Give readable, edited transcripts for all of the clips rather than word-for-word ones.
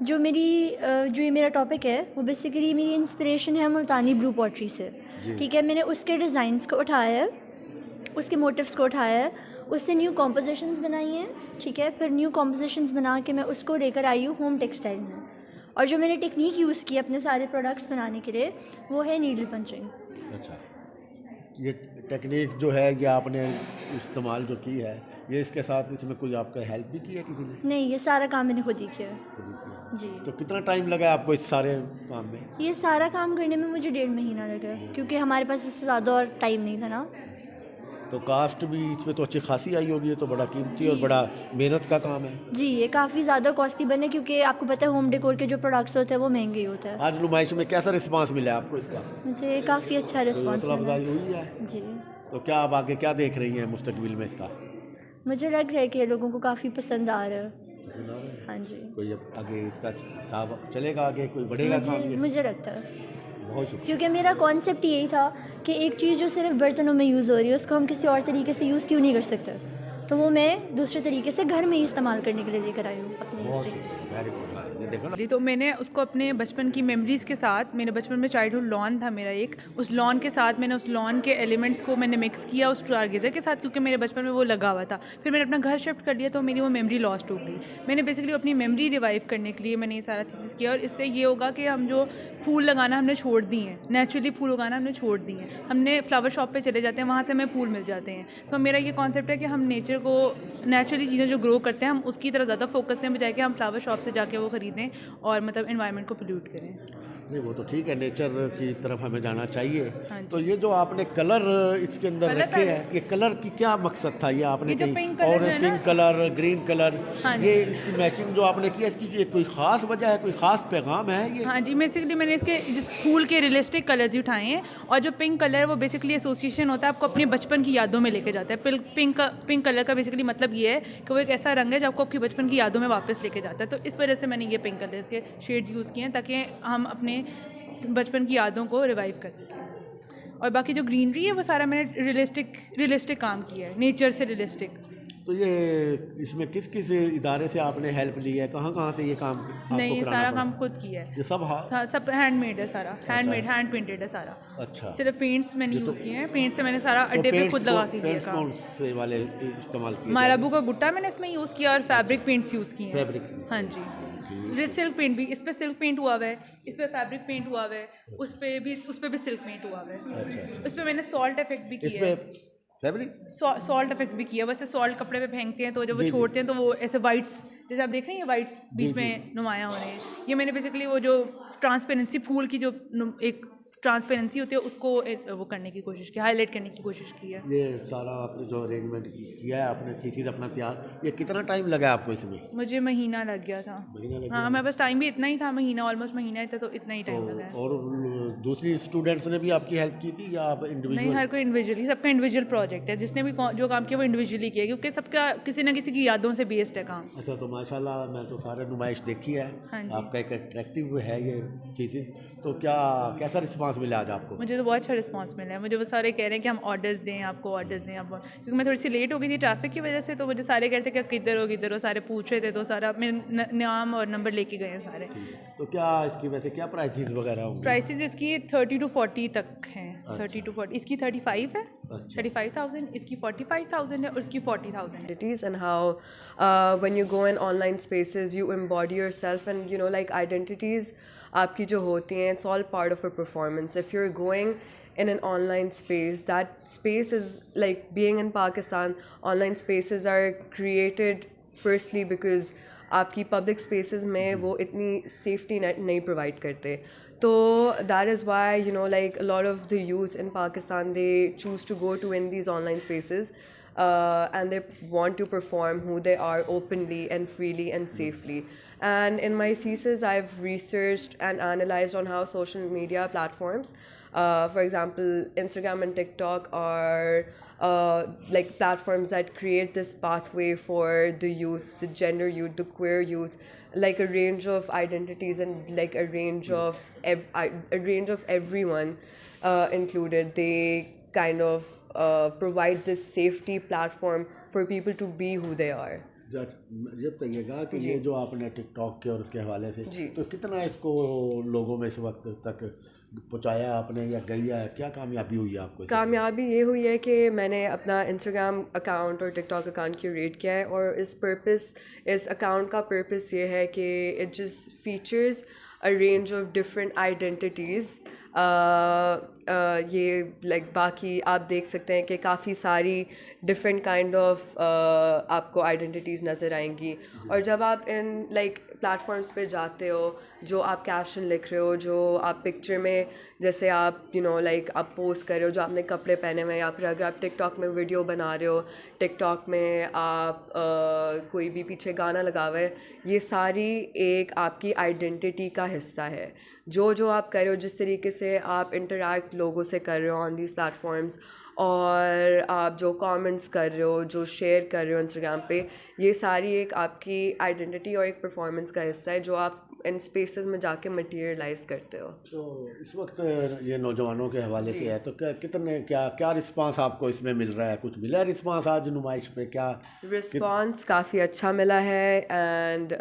जो ये मेरा टॉपिक है वो बेसिकली मेरी इंस्पिरेशन है मुल्तानी ब्लू पॉटरी से। ठीक है, मैंने उसके डिज़ाइंस को उठाया है, उसके मोटिव्स को उठाया है, उससे न्यू कॉम्पोजिशंस बनाई हैं। ठीक है, फिर न्यू कॉम्पोजिशंस बना के मैं उसको लेकर आई हूँ होम टेक्सटाइल में। और जो मैंने टेक्निक यूज़ की अपने सारे प्रोडक्ट्स बनाने के लिए वो है नीडल पंचिंग। अच्छा, ये टेक्निक जो है ये आपने इस्तेमाल जो की है, ये इसके साथ इसमें कोई आपका हेल्प भी की है किसी ने? नहीं, ये सारा काम मैंने खुद ही किया है। खुद ही किया। जी, तो कितना टाइम लगा आपको इस सारे काम में? ये सारा काम करने में मुझे 1.5 महीना लगा, क्योंकि हमारे पास इससे ज़्यादा और टाइम नहीं था ना। तो कास्ट भी इसमें तो अच्छी खासी आई होगी, ये तो बड़ा कीमती और बड़ा मेहनत का काम है। जी, ये काफ़ी ज़्यादा कॉस्टली बने, क्योंकि आपको पता है होम डेकोर के जो प्रोडक्ट्स होते हैं वो महंगे ही होते हैं। आज नुमाइश में कैसा रिस्पांस मिला आपको इसका? मुझे काफ़ी अच्छा रिस्पॉन्स हौसला मिला। अफजाई हुई है? जी, तो क्या आप आगे क्या देख रही हैं मुस्तकबिल में इसका? मुझे लग रहा है कि लोगों को काफ़ी पसंद आ रहा है। हाँ जी, कोई अब आगे इसका साहब चलेगा, आगे कोई बढ़ेगा काम ये? मुझे लगता है, बहुत शुक्रिया। क्योंकि मेरा कॉन्सेप्ट यही था कि एक चीज़ जो सिर्फ बर्तनों में यूज़ हो रही है उसको हम किसी और तरीके से यूज़ क्यों नहीं कर सकते। तो वो मैं दूसरे तरीके से घर में ही इस्तेमाल करने के लिए लेकर आई हूँ अपनी बहुत हिस्ट्री। Very good. ये देखो ना, तो मैंने उसको अपने बचपन की मेमोरीज़ के साथ, मेरे बचपन में चाइल्डहुड लॉन था मेरा एक, उस लॉन के साथ मैंने उस लॉन के एलिमेंट्स को मैंने मिक्स किया उस स्टारगेज़र के साथ, क्योंकि मेरे बचपन में वो लगा हुआ था। फिर मैंने अपना घर शिफ्ट कर लिया तो मेरी वो मेमोरी लॉस्ट हो गई। मैंने बेसिकली अपनी मेमोरी रिवाइव करने के लिए मैंने ये सारा थीसिस किया, और इससे ये होगा कि हम जो फूल लगाना हमने छोड़ दिए हैं, नेचुरली फूल उगाना हमने छोड़ दिए हैं, हमने फ्लावर शॉप पे चले जाते हैं, वहाँ से हमें फूल मिल जाते हैं। तो मेरा ये कॉन्सेप्ट है कि हम नेचर को, नेचुरली चीज़ें जो ग्रो करते हैं हम उसकी तरफ ज़्यादा फोकस दें, बजाय कि हम फ्लावर शॉप से जाके वो ख़रीदें और मतलब एनवायरनमेंट को पोल्यूट करें। नहीं वो तो ठीक है, नेचर की तरफ हमें जाना चाहिए। हाँ तो ये जो आपने कलर इसके अंदर कलर रखे हैं, ये कलर की क्या मकसद था? ये आपने ये जो कहीं पिंक कलर और है ना? पिंक कलर, ग्रीन कलर, हाँ ये इसकी मैचिंग जो आपने की है, इसकी ये कोई ख़ास वजह है, कोई ख़ास पैगाम है ये? हाँ जी, बेसिकली मैंने इसके जिस फूल के रियलिस्टिक कलर्स ही उठाए हैं, और जो पिंक कलर है वो बेसिकली एसोसिएशन होता है, आपको अपने बचपन की यादों में लेके जाता है। पिंक कलर का बेसिकली मतलब ये है कि वो एक ऐसा रंग है जो आपको आपकी बचपन की यादों में वापस लेके जाता है। तो इस वजह से मैंने ये पिंक कलर के शेड्स यूज़ किए हैं, ताकि हम अपने बचपन की यादों को रिवाइव कर सकें। और बाकी जो ग्रीनरी है वो सारा मैंने रियलिस्टिक काम किया है, नेचर से रियलिस्टिक। तो ये इसमें किस किस इदारे से आपने हेल्प ली है? कहाँ कहाँ से ये काम आपको नहीं, ये कराना सारा पड़ा? काम खुद किया है। ये सब सब हैंडमेड है, सारा हैंडमेड, हैंड पेंटेड है सारा। अच्छा, सिर्फ पेंट्स मैंने ये तो- यूज़ किए हैं, पेंट से मैंने सारा तो अड्डे पे पेंट्स खुद लगा के किया पेंट्स काम। कौन से वाले इस्तेमाल किए? माराबू का गुट्टा मैंने इसमें यूज़ किया, और फैब्रिक पेंट्स यूज़ किए हैं। फैब्रिक? हाँ जी, ये सिल्क पेंट भी, इस पे सिल्क पेंट हुआ हुआ है, इस पे फैब्रिक पेंट हुआ हुआ है, उस पे भी सिल्क पेंट हुआ हुआ है। अच्छा, उस पे मैंने सॉल्ट इफेक्ट भी किया है। इसमें फैब्रिक? सॉल्ट इफेक्ट भी किया। वैसे सॉल्ट कपड़े पे फेंकते हैं तो जब वो जी, जी। छोड़ते हैं तो वो ऐसे वाइट्स, जैसे आप देख रहे हैं ये वाइट्स बीच जी, में नुमाया हो रहे हैं, ये मैंने बेसिकली वो जो ट्रांसपेरेंसी फूल की जो एक ट्रांसपेरेंसी होती है उसको वो करने की कोशिश की, हाईलाइट करने की कोशिश की है। ये सारा आपने जो अरेंजमेंट किया है, आपने थीसिस अपना तैयार, ये कितना टाइम लगा आपको इसमें? मुझे महीना लग गया था। महीना लग हाँ, मेरे पास टाइम भी इतना ही था, महीना, ऑलमोस्ट महीना ही था, तो इतना ही टाइम लगा है। और दूसरी स्टूडेंट्स ने भी आपकी हेल्प की थी या आप नहीं, इंडिविजुअल? हर कोई इंडिविजुअली, सबका इंडिविजुअल प्रोजेक्ट है, जिसने भी जो काम किया वो इंडिविजुअली किया, क्योंकि सबका किसी ना किसी की यादों से बेस्ड है काम। अच्छा, तो माशाल्लाह मैं तो सारे नुमाइश देखी है। हाँ जी। आपका एक अट्रैक्टिव है ये थीसिस। तो क्या कैसा रिस्पांस मिला आज आपको? मुझे तो बहुत अच्छा रिस्पांस मिला है। मुझे वो सारे कह रहे हैं कि हम ऑर्डर्स दें आपको, ऑर्डर्स दें आप, क्योंकि मैं थोड़ी सी लेट हो गई थी ट्रैफिक की वजह से, तो मुझे सारे कहते कि किधर हो, सारे पूछ रहे थे, तो सारा मेरे नाम और नंबर लेके गए हैं सारे। तो क्या इसकी वैसे क्या प्राइसेस वगैरह होंगे? प्राइसेस इसकी 30 to 40 तक हैं। 30 to 40, इसकी 35 है, अच्छा। 35,000, इसकी 45,000 है, और इसकी 40,000 है। Identities and how when you go in online spaces you embody yourself, and you know, like, identities आपकी जो होती हैं, it's all part of a performance. If you're going in an online space, that space is like being in Pakistan. Online spaces are created firstly because आपकी public spaces में वो इतनी safety net नहीं provide करते, तो that is why, you know, like, a lot of the youth in Pakistan, they choose to go to in these online spaces, and they want to perform who they are openly and freely and safely. And in my thesis, I've researched and analyzed on how social media platforms, for example, Instagram and TikTok, are like platforms that create this pathway for the youth, the gender youth, the queer youth, like a range of identities, and like a range of everyone included. They kind of provide this safety platform for people to be who they are. ये बताइएगा कि ये जो आपने TikTok के और उसके हवाले से जी। तो कितना इसको लोगों में इस वक्त तक पहुंचाया आपने या गई है, क्या कामयाबी हुई है आपको इससे? कामयाबी ये हुई है कि मैंने अपना इंस्टाग्राम अकाउंट और टिकटॉक अकाउंट क्यूरेट किया है, और इस अकाउंट का पर्पस ये है कि it just features a range of different identities. ये लाइक बाकी आप देख सकते हैं कि काफ़ी सारी डिफरेंट काइंड ऑफ आपको आइडेंटिटीज़ नज़र आएंगी, और जब आप इन लाइक प्लेटफॉर्म्स पे जाते हो, जो आप कैप्शन लिख रहे हो, जो आप पिक्चर में जैसे आप लाइक आप पोस्ट कर रहे हो जो आपने कपड़े पहने हुए हैं, या फिर अगर आप टिकटॉक में वीडियो बना रहे हो, टिकटॉक में आप कोई भी पीछे गाना लगा हुआ है, ये सारी एक आपकी आइडेंटिटी का हिस्सा है। जो आप कर रहे हो, जिस तरीके से आप इंटरैक्ट लोगों से कर रहे हो ऑन दीज प्लेटफॉर्म्स, और आप जो कमेंट्स कर रहे हो, जो शेयर कर रहे हो इंस्टाग्राम पे, ये सारी एक आपकी आइडेंटिटी और एक परफॉर्मेंस का हिस्सा है जो आप इन स्पेसेस में जाके मटेरियलाइज करते हो। तो इस वक्त ये नौजवानों के हवाले से है, तो क्या रिस्पांस आपको इसमें मिल रहा है? कुछ मिला है रिस्पांस आज नुमाइश पे? क्या रिस्पांस काफ़ी अच्छा मिला है, एंड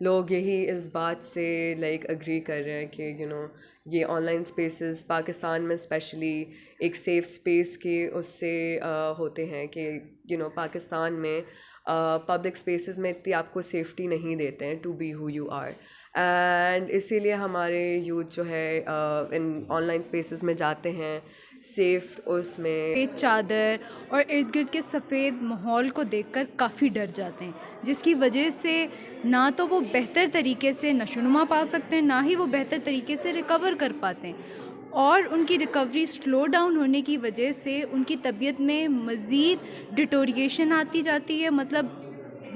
लोग यही इस बात से लाइक अग्री कर रहे हैं कि ये ऑनलाइन स्पेसेस पाकिस्तान में स्पेशली एक सेफ स्पेस के उससे होते हैं कि पाकिस्तान में पब्लिक स्पेसेस में इतनी आपको सेफ्टी नहीं देते हैं to be who you are, and इसीलिए हमारे यूथ जो है इन ऑनलाइन स्पेसेस में जाते हैं सेफ उसमें। सफ़ेद चादर और इर्द गिर्द के सफ़ेद माहौल को देखकर काफ़ी डर जाते हैं, जिसकी वजह से ना तो वो बेहतर तरीके से नशोनुमा पा सकते हैं, ना ही वो बेहतर तरीके से रिकवर कर पाते हैं, और उनकी रिकवरी स्लो डाउन होने की वजह से उनकी तबीयत में मज़ीद डिटोरिएशन आती जाती है, मतलब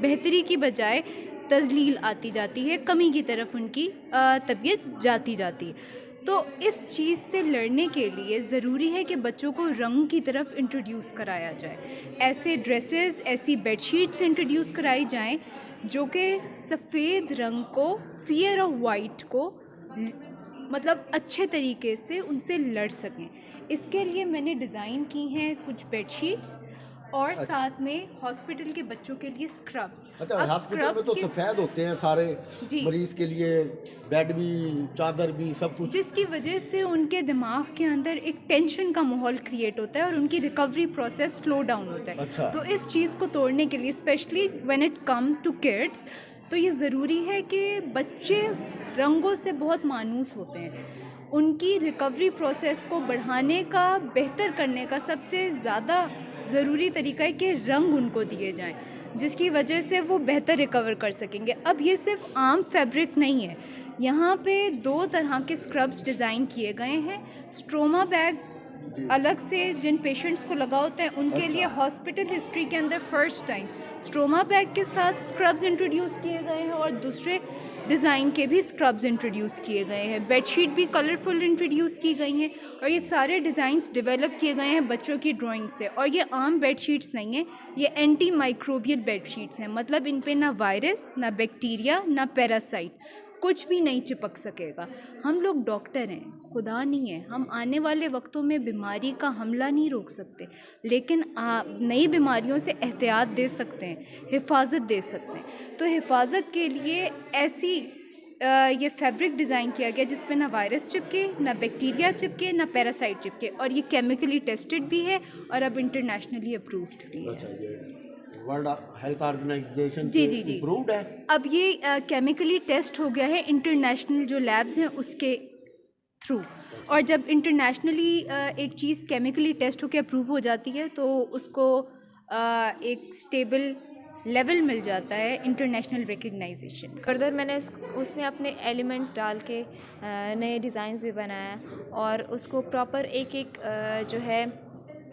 बेहतरी की बजाय तज़लील आती जाती है, कमी की तरफ उनकी तबीयत जाती जाती है। तो इस चीज़ से लड़ने के लिए ज़रूरी है कि बच्चों को रंग की तरफ इंट्रोड्यूस कराया जाए, ऐसे ड्रेसेस, ऐसी बेडशीट्स इंट्रोड्यूस कराई जाएं जो कि सफ़ेद रंग को, फियर ऑफ वाइट को मतलब अच्छे तरीके से उनसे लड़ सकें। इसके लिए मैंने डिज़ाइन की हैं कुछ बेडशीट्स, और साथ में हॉस्पिटल के बच्चों के लिए स्क्रब्स। अच्छा, हॉस्पिटल में तो सफ़ेद होते हैं सारे मरीज़ के लिए, बेड भी, चादर भी, सब कुछ, जिसकी वजह से उनके दिमाग के अंदर एक टेंशन का माहौल क्रिएट होता है और उनकी रिकवरी प्रोसेस स्लो डाउन होता है। अच्छा। तो इस चीज़ को तोड़ने के लिए, specially when it come to kids, तो ये ज़रूरी है कि बच्चे रंगों से बहुत मानूस होते हैं। उनकी रिकवरी प्रोसेस को बढ़ाने का, बेहतर करने का सबसे ज़्यादा ज़रूरी तरीका है कि रंग उनको दिए जाएं, जिसकी वजह से वो बेहतर रिकवर कर सकेंगे। अब ये सिर्फ आम फैब्रिक नहीं है, यहाँ पे 2 तरह के स्क्रब्स डिज़ाइन किए गए हैं। स्ट्रोमा बैग अलग से जिन पेशेंट्स को लगा होता है उनके लिए हॉस्पिटल हिस्ट्री के अंदर फर्स्ट टाइम स्ट्रोमा बैग के साथ स्क्रब्स इंट्रोड्यूस किए गए हैं, और दूसरे डिज़ाइन के भी स्क्रब्स इंट्रोड्यूस किए गए हैं। बेडशीट भी कलरफुल इंट्रोड्यूस की गई हैं, और ये सारे डिज़ाइंस डेवलप किए गए हैं बच्चों की ड्राइंग से। और ये आम बेडशीट्स नहीं हैं, ये एंटी माइक्रोबियल बेडशीट्स हैं, मतलब इन पे ना वायरस, ना बैक्टीरिया, ना पैरासाइट, कुछ भी नहीं चिपक सकेगा। हम लोग डॉक्टर हैं, खुदा नहीं है, हम आने वाले वक्तों में बीमारी का हमला नहीं रोक सकते, लेकिन नई बीमारियों से एहतियात दे सकते हैं, हिफाजत दे सकते हैं। तो हिफाजत के लिए ऐसी ये फैब्रिक डिज़ाइन किया गया जिस पे ना वायरस चिपके, ना बैक्टीरिया चिपके, ना पैरासाइट चिपके, और ये केमिकली टेस्टेड भी है और अब इंटरनेशनली अप्रूव्ड भी है। वर्ल्ड हेल्थ ऑर्गेनाइजेशन जी जी जी अप्रूव्ड है। अब ये केमिकली टेस्ट हो गया है इंटरनेशनल जो लैब्स हैं उसके थ्रू, और जब इंटरनेशनली एक चीज़ केमिकली टेस्ट होकर अप्रूव हो जाती है तो उसको एक स्टेबल लेवल मिल जाता है, इंटरनेशनल रिकग्नाइजेशन। फर्दर मैंने उसमें अपने एलिमेंट्स डाल के नए डिज़ाइंस भी बनाया, और उसको प्रॉपर एक एक जो है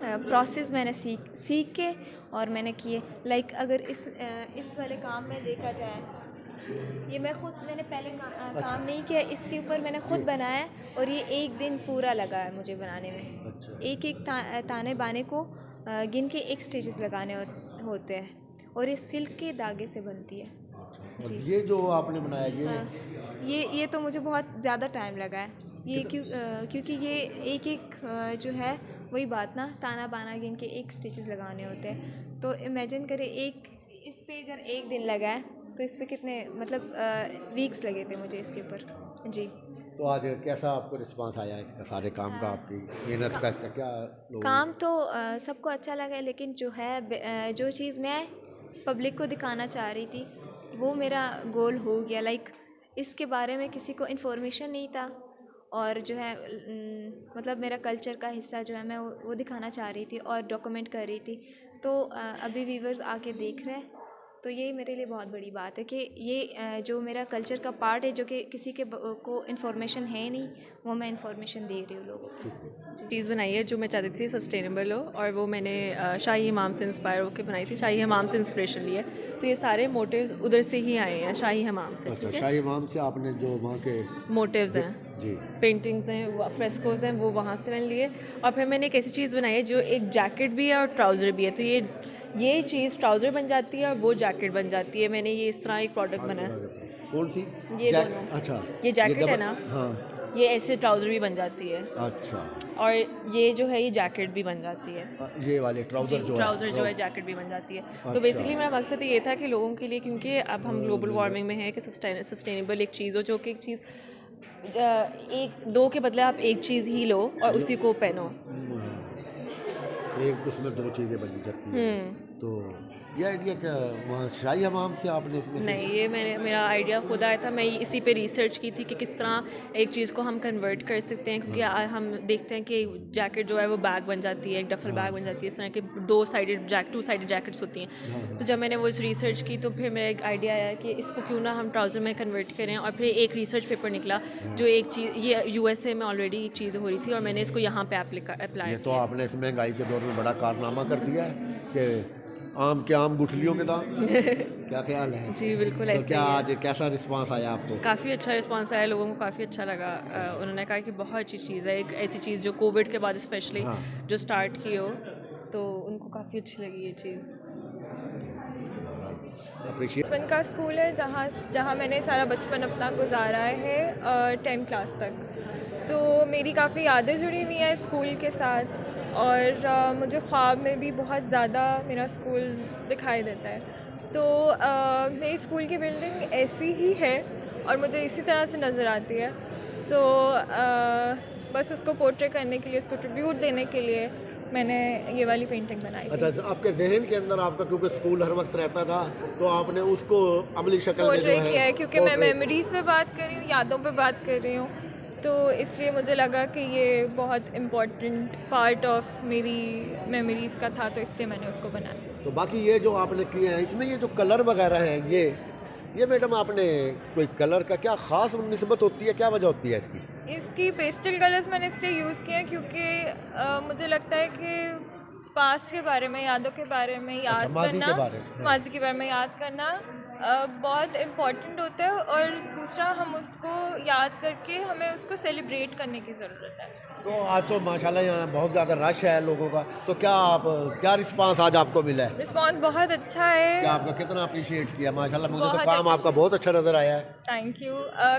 प्रोसेस मैंने सीख के और मैंने किए। लाइक अगर इस वाले काम में देखा जाए, ये मैंने पहले काम नहीं किया, इसके ऊपर मैंने खुद बनाया, और ये 1 दिन पूरा लगा है मुझे बनाने में। अच्छा। एक एक ताने बाने को गिन के एक स्टिचेस लगाने होते हैं, और ये सिल्क के धागे से बनती है। और ये जो आपने बनाया ये तो मुझे बहुत ज़्यादा टाइम लगा है ये, क्योंकि ये एक एक जो है वही बात ना, ताना बाना गिन के एक स्टिचेस लगाने होते हैं। तो इमेजिन करें एक इस पे अगर एक दिन लगा है तो इस पे कितने मतलब वीक्स लगे थे मुझे इसके ऊपर जी। तो आज कैसा आपको रिस्पांस आया इसका सारे काम का, आपकी मेहनत का, इसका क्या लोग काम तो सबको अच्छा लगा, लेकिन जो है जो चीज़ मैं पब्लिक को दिखाना चाह रही थी वो मेरा गोल हो गया। लाइक इसके बारे में किसी को इन्फॉर्मेशन नहीं था, और जो है मतलब मेरा कल्चर का हिस्सा जो है मैं वो दिखाना चाह रही थी और डॉक्यूमेंट कर रही थी। तो अभी व्यूवर्स आके देख रहे हैं, तो ये मेरे लिए बहुत बड़ी बात है कि ये जो मेरा कल्चर का पार्ट है जो कि किसी के को इन्फॉर्मेशन है नहीं, वो मैं इन्फॉर्मेशन दे रही हूँ लोगों को। चीज़ बनाई है जो मैं चाहती थी सस्टेनेबल हो, और वो मैंने शाही हमाम से इंस्पायर होकर बनाई थी, शाही हमाम से इंस्पिरेशन ली है। तो ये सारे मोटिव्स उधर से ही आए हैं, शाही हमाम से। अच्छा, शाही इमाम से आपने जो वहाँ के मोटिव्स हैं जी, पेंटिंग्स हैं, फ्रेस्कोज हैं, वो वहाँ से मैंने लिए। और फिर मैंने एक ऐसी चीज़ बनाई है जो एक जैकेट भी है और ट्राउज़र भी है। तो ये चीज़ ट्राउज़र बन जाती है और वो जैकेट बन जाती है। मैंने ये इस तरह एक प्रोडक्ट बनाया। कौन सी? ये दोनों। अच्छा, ये जैकेट है ना, हाँ, ये ऐसे ट्राउज़र भी बन जाती है, अच्छा, और ये जो है ये जैकेट भी बन जाती है। ये वाले ट्राउज़र जो है जैकेट भी बन जाती है। अच्छा। तो बेसिकली मेरा मकसद ये था कि लोगों के लिए, क्योंकि अब हम ग्लोबल वार्मिंग में हैं, कि सस्टेनेबल एक चीज़ हो, जो कि एक चीज़ एक दो के बदले आप एक चीज़ ही लो और उसी को पहनो। एक उसमें दो चीज़ें बन जाती हैं। तो ये आइडिया क्या वहाँ शाही हमाम से आपने इसमें नहीं, ये मेरा आइडिया खुद आया था। मैं इसी पे रिसर्च की थी कि किस तरह एक चीज़ को हम कन्वर्ट कर सकते हैं, क्योंकि हम देखते हैं कि जैकेट जो है वो बैग बन जाती है, एक डफल बैग बन जाती है। इस तरह के टू साइडेड जैकेट्स होती हैं। तो जब मैंने वो रिसर्च की तो फिर मेरा एक आइडिया आया कि इसको क्यों ना हम ट्राउज़र में कन्वर्ट करें। और फिर एक रिसर्च पेपर निकला जो एक चीज़, ये USA में ऑलरेडी एक चीज़ हो रही थी और मैंने इसको यहाँ पे अप्लाई। ये तो आपने इस महंगाई के दौर में बड़ा कारनामा कर दिया है कि आम के आम गुठलियों के दाम। क्या ख्याल है? जी बिल्कुल तो ऐसा क्या ही है। आज कैसा रिस्पांस आया आपको? काफ़ी अच्छा रिस्पांस आया, लोगों को काफ़ी अच्छा लगा। उन्होंने कहा कि बहुत अच्छी चीज़ है, एक ऐसी चीज़ जो कोविड के बाद स्पेशली जो स्टार्ट की हो, तो उनको काफ़ी अच्छी लगी ये चीज़। बचपन का स्कूल है जहाँ मैंने सारा बचपन अपना गुजारा है 10th क्लास तक। तो मेरी काफ़ी यादें जुड़ी हुई हैं स्कूल के साथ, और मुझे ख्वाब में भी बहुत ज़्यादा मेरा स्कूल दिखाई देता है। तो मेरी स्कूल की बिल्डिंग ऐसी ही है और मुझे इसी तरह से नज़र आती है। तो बस उसको पोर्ट्रे करने के लिए, उसको ट्रिब्यूट देने के लिए मैंने ये वाली पेंटिंग बनाई थी। अच्छा, तो आपके जहन के अंदर आपका क्योंकि स्कूल हर वक्त रहता था, तो आपने उसको अमली शक्ल में पोर्ट्रे जो है किया है, क्योंकि मैं मेमोरीज़ पे बात कर रही हूँ, यादों पे बात कर रही हूँ। तो इसलिए मुझे लगा कि ये बहुत इम्पोर्टेंट पार्ट ऑफ मेरी मेमोरीज़ का था, तो इसलिए मैंने उसको बनाया। तो बाकी ये जो आपने किए हैं इसमें ये जो कलर वगैरह है, ये मैडम आपने कोई कलर का क्या ख़ास निस्बत होती है, क्या वजह होती है इसकी? इसकी पेस्टल कलर्स मैंने इसलिए यूज़ किए हैं क्योंकि मुझे लगता है कि पास्ट के बारे में, यादों के बारे में याद माजी करना, के बारे में, माजी के बारे में याद करना बहुत इम्पॉर्टेंट होता है। और दूसरा, हम उसको याद करके हमें उसको सेलिब्रेट करने की ज़रूरत है। तो आज तो माशाल्लाह यहाँ बहुत ज़्यादा रश है लोगों का, तो क्या रिस्पांस आज आपको मिला है? रिस्पॉन्स बहुत अच्छा है। क्या आपका कितना अप्रिशिएट किया? माशाल्लाह मुझे तो बहुत काम आपका बहुत अच्छा नज़र आया है। Thank you.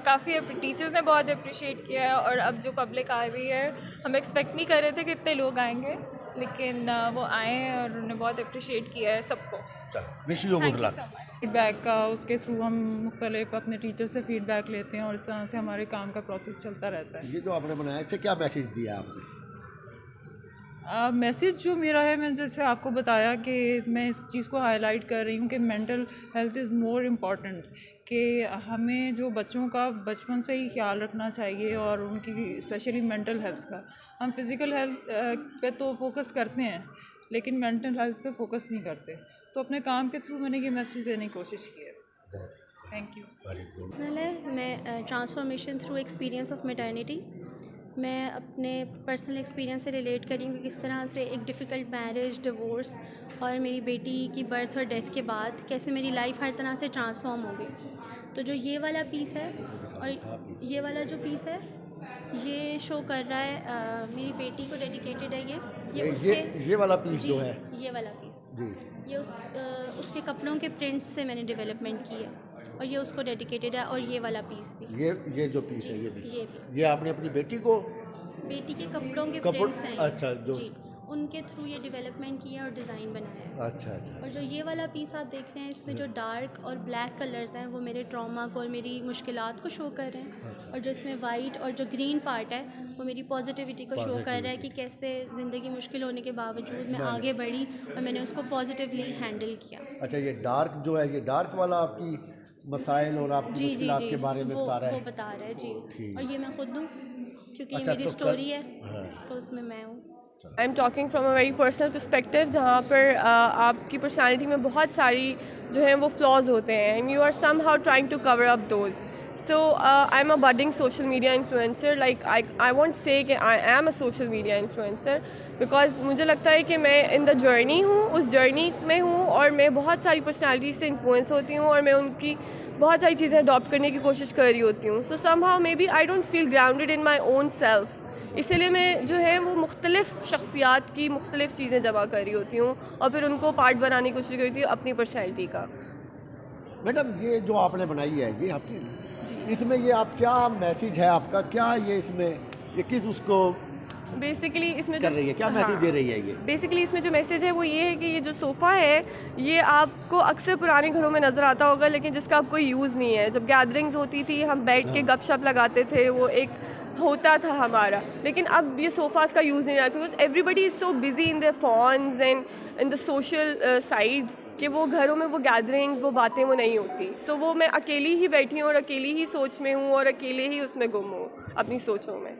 काफ़ी टीचर्स ने बहुत अप्रिशिएट किया है, और अब जो पब्लिक आ रही है, हम एक्सपेक्ट नहीं कर रहे थे कि इतने लोग आएंगे, लेकिन वो आए हैं और उन्होंने बहुत अप्रिशिएट किया है सबको। Wish you good luck. Feedback का, उसके थ्रू हम मुख्तलिफ अपने टीचर से फीडबैक लेते हैं और इस तरह से हमारे काम का प्रोसेस चलता रहता है। ये जो आपने बनाया, इससे क्या मैसेज दिया आपने? मैसेज जो मेरा है, मैंने जैसे आपको बताया कि मैं इस चीज़ को हाईलाइट कर रही हूँ कि mental health is more important, कि हमें जो बच्चों का बचपन से ही ख्याल रखना चाहिए, और उनकी स्पेशली मेंटल हेल्थ का। हम फिज़िकल हेल्थ पे तो फोकस करते हैं, लेकिन मेंटल हेल्थ पे फोकस नहीं करते। तो अपने काम के थ्रू मैंने ये मैसेज देने की कोशिश की है। Thank you. मैं transformation through experience of maternity, मैं अपने पर्सनल एक्सपीरियंस से रिलेट करी हूँ कि किस तरह से एक डिफ़िकल्ट मैरिज, डिवोर्स और मेरी बेटी की बर्थ और डेथ के बाद कैसे मेरी लाइफ हर तरह से ट्रांसफॉर्म हो गई। तो जो ये वाला पीस है और ये वाला जो पीस है, ये शो कर रहा है मेरी बेटी को डेडिकेटेड है। ये वाला पीस जो है, ये वाला पीस जी, ये उसके कपड़ों के प्रिंट्स से मैंने डेवलपमेंट की है, और ये उसको डेडिकेटेड है। और ये वाला पीस भी, ये जो पीस है, ये भी ये आपने अपनी बेटी को, बेटी के कपड़ों के कपड़, प्रिंट्स हैं। अच्छा, जो जी, उनके थ्रू ये डेवलपमेंट किया और डिज़ाइन बनाया है। अच्छा अच्छा। और जो ये वाला पीस आप देख रहे हैं, इसमें जो डार्क और ब्लैक कलर्स हैं वो मेरे ट्रॉमा को और मेरी मुश्किलात को शो कर रहे हैं। अच्छा। और जो इसमें वाइट और जो ग्रीन पार्ट है वो मेरी पॉजिटिविटी को शो कर रहा है कि कैसे ज़िंदगी मुश्किल होने के बावजूद मैं आगे बढ़ी और मैंने उसको पॉजिटिवली हैंडल किया। अच्छा, ये डार्क जो है, ये डार्क वाला आपकी मसाइल और आपकी जी जी मुश्किलात जी के बारे में बता रहा वो है। बता रहा है जी। ठीक। और ये मैं खुद हूँ क्योंकि अच्छा, ये मेरी तो स्टोरी है, हाँ। तो उसमें मैं हूँ। I am talking from a very personal perspective, जहाँ पर आपकी पर्सनैलिटी में बहुत सारी जो है वो फ्लॉज होते हैं and you are somehow trying to cover up those. So I am a budding social media influencer, like I want say कि I am a social media influencer because मुझे लगता है कि मैं इन द जर्नी हूँ, उस journey में हूँ और मैं बहुत सारी पर्सनैलिटी से इन्फ्लुएंस होती हूँ और मैं उनकी बहुत सारी चीज़ें अडॉप्ट करने की कोशिश कर रही होती हूँ। So somehow maybe I don't feel grounded in my own self, इसीलिए मैं जो है वो मुख्तलिफ़ शख्सियात की मुख्तलिफ़ चीज़ें जमा कर रही होती हूँ और फिर उनको पार्ट बनाने की कोशिश करती हूँ अपनी पर्सनैलिटी का। मैडम, ये जो आपने बनाई है ये आपकी, इसमें ये आप क्या मैसेज है आपका, क्या ये इसमें ये किस उसको बेसिकली इसमें कर रही है, क्या मैसेज दे रही है ये? बेसिकली इसमें जो मैसेज है वो ये है कि ये जो सोफ़ा है ये आपको अक्सर पुराने घरों में नज़र आता होगा लेकिन जिसका अब कोई यूज़ नहीं है। जब गैदरिंग्स होती थी हम बैठ के गपशप लगाते थे, वो एक होता था हमारा, लेकिन अब ये सोफ़ाज़ का यूज़ नहीं रहा because everybody is so busy in their phones and in the social side कि वो घरों में वो गैदरिंग्स, वो बातें वो नहीं होती। सो वो मैं अकेली ही बैठी हूँ और अकेली ही सोच में हूँ और अकेले ही उसमें गुम हूँ अपनी सोचों में।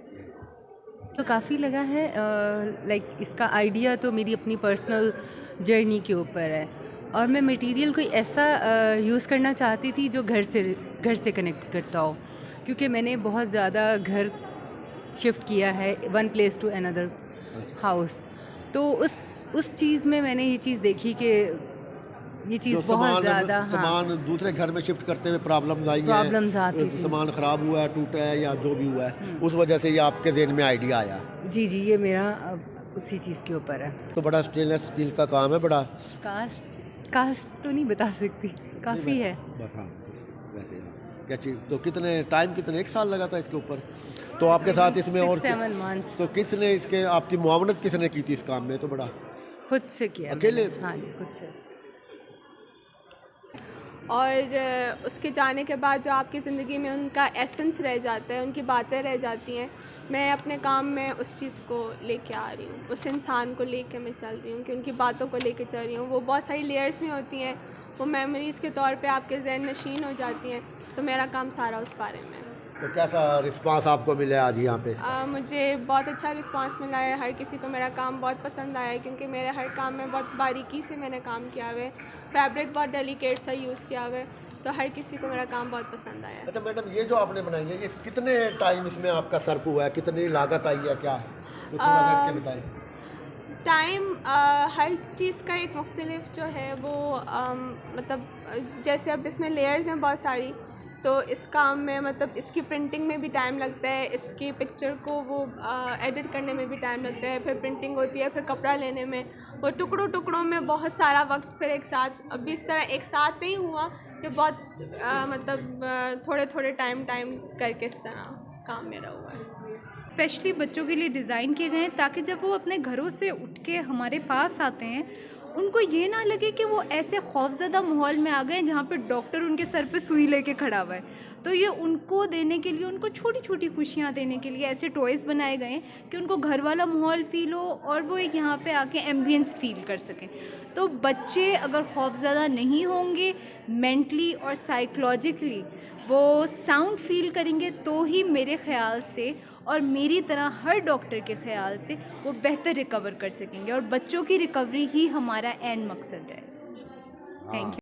तो काफ़ी लगा है, लाइक इसका आइडिया तो मेरी अपनी पर्सनल जर्नी के ऊपर है और मैं मटेरियल कोई ऐसा यूज़ करना चाहती थी जो घर से कनेक्ट करता हो, क्योंकि मैंने बहुत ज़्यादा घर शिफ्ट किया है one place to another house. तो उस चीज़ में मैंने ये चीज़ देखी कि ये चीज़ बहुत ज़्यादा सामान दूसरे घर में शिफ्ट करते हुए प्रॉब्लम्स आई हैं, सामान ख़राब हुआ है, टूटा है या जो भी हुआ है, उस वजह से ये आपके ज़हन में आइडिया आया। जी जी, ये मेरा उसी चीज़ के ऊपर है। तो बड़ा स्टेनलेस स्टील का काम है, बड़ा कास्ट तो नहीं बता सकती, काफ़ी है बस। हाँ, वैसे क्या चीज़, तो कितने 1 साल लगा था इसके ऊपर? तो आपके साथ इसमें और 6-7 months। तो किसने इसके आपकी मुआवनत किसने की थी इस काम में? तो बड़ा खुद से किया, अकेले? हाँ जी, खुद से। और उसके जाने के बाद जो आपकी ज़िंदगी में उनका एसेंस रह जाता है, उनकी बातें रह जाती हैं। मैं अपने काम में उस चीज़ को लेके आ रही हूँ, उस इंसान को लेके मैं चल रही हूँ कि उनकी बातों को लेके चल रही हूँ। वो बहुत सारी लेयर्स में होती हैं, वो मेमोरीज़ के तौर पे आपके ज़हन नशीन हो जाती हैं। तो मेरा काम सारा उस बारे में है। तो कैसा रिस्पांस आपको मिला आज यहाँ पे? मुझे बहुत अच्छा रिस्पांस मिला है, हर किसी को मेरा काम बहुत पसंद आया है क्योंकि मेरे हर काम में बहुत बारीकी से मैंने काम किया हुआ है, फैब्रिक बहुत डेलिकेट सा यूज़ किया हुआ है, तो हर किसी को मेरा काम बहुत पसंद आया है। अच्छा मैडम, ये जो आपने बनाई है, ये कितने टाइम इसमें आपका सर्फ हुआ है, कितनी लागत आई है, क्या तो थोड़ा सा इसके बताएं। टाइम हर चीज़ का एक मुख्तलिफ जो है वो मतलब जैसे अब इसमें लेयर्स हैं बहुत सारी, तो इस काम में मतलब इसकी प्रिंटिंग में भी टाइम लगता है, इसकी पिक्चर को वो एडिट करने में भी टाइम लगता है, फिर प्रिंटिंग होती है, फिर कपड़ा लेने में, वो टुकड़ों टुकड़ों में बहुत सारा वक्त फिर एक साथ। अभी इस तरह एक साथ नहीं हुआ कि बहुत मतलब थोड़े थोड़े टाइम करके इस तरह काम मेरा हुआ है। स्पेशली बच्चों के लिए डिज़ाइन किए गए हैं ताकि जब वो अपने घरों से उठ के हमारे पास आते हैं उनको ये ना लगे कि वो ऐसे खौफज़दा माहौल में आ गए जहाँ पे डॉक्टर उनके सर पे सुई लेके खड़ा हुआ है। तो ये उनको देने के लिए, उनको छोटी छोटी खुशियाँ देने के लिए ऐसे टॉयज़ बनाए गए हैं कि उनको घर वाला माहौल फ़ील हो और वो एक यहाँ पे आके एम्बियंस फ़ील कर सकें। तो बच्चे अगर खौफज़दा नहीं होंगे मेंटली और साइकोलॉजिकली, वो साउंड फ़ील करेंगे तो ही मेरे ख़्याल से और मेरी तरह हर डॉक्टर के ख़्याल से वो बेहतर रिकवर कर सकेंगे और बच्चों की रिकवरी ही हमारा एंड मकसद है। Thank you.